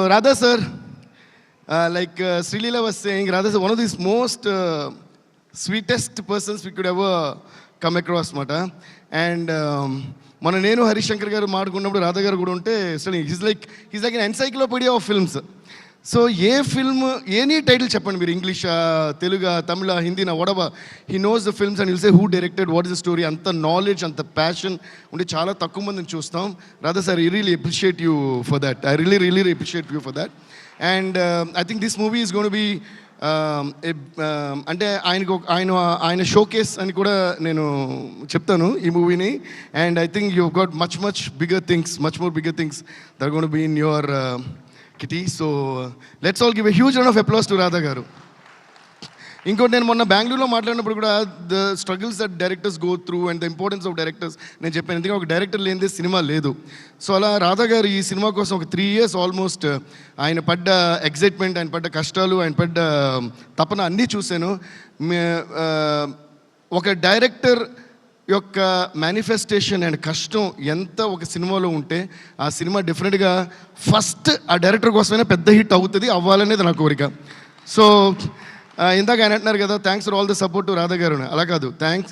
Radha sir, like Srilila was saying, Radha sir, one of these most sweetest persons we could ever come across, Mata. And మన నేను హరిశంకర్ గారు మాట్లాడుకున్నప్పుడు రాధా గారు కూడా ఉంటే అసలు is like an encyclopedia of films. So a film any title చెప్పండి మీరు, ఇంగ్లీషా, తెలుగా, తమిళ, హిందీనా, వడబా, he knows the films and will say who directed, what is the story. అంత నాలెడ్జ్, అంత ప్యాషన్ ఉంటే చాలా తక్కువ మందిని చూస్తాం. Radha sir, I really appreciate you for that. I really appreciate you for that. And I think this movie is gonna be అంటే ఆయన showcase అని కూడా నేను చెప్తాను ఈ మూవీని. And I think you got much bigger things, much more bigger things that are gonna be in your kitty. So let's all give a huge round of applause to Radha garu. ఇంకోటి, నేను మొన్న బెంగళూరులో మాట్లాడినప్పుడు కూడా the struggles that directors go through and the importance of directors నేను చెప్పాను. ఎందుకంటే ఒక డైరెక్టర్ లేనిదే సినిమా లేదు. సో అలా రాధా గారు ఈ సినిమా కోసం ఒక 3 years ఆల్మోస్ట్ ఆయన పడ్డ ఎగ్జైట్మెంట్, ఆయన పడ్డ కష్టాలు, ఆయన పడ్డ తపన అన్నీ చూశాను. ఒక డైరెక్టర్ యొక్క మేనిఫెస్టేషన్ అండ్ కష్టం ఎంత ఒక సినిమాలో ఉంటే ఆ సినిమా డెఫినెట్గా ఫస్ట్ ఆ డైరెక్టర్ కోసమైనా పెద్ద హిట్ అవుతుంది, అవ్వాలనేది నా కోరిక. సో ఇందాక ఆయన అంటున్నారు కదా, thanks for all the support to Radha గారు. అలా కాదు, thanks,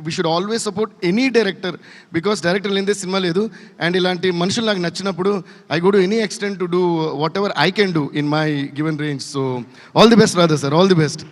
we should always support any director, because director లేనిదే సినిమా లేదు. అండ్ ఇలాంటి మనుషులు నాకు నచ్చినప్పుడు I go to any extent to do what ever I can do in my given range. So all the best Radha sir, all the best.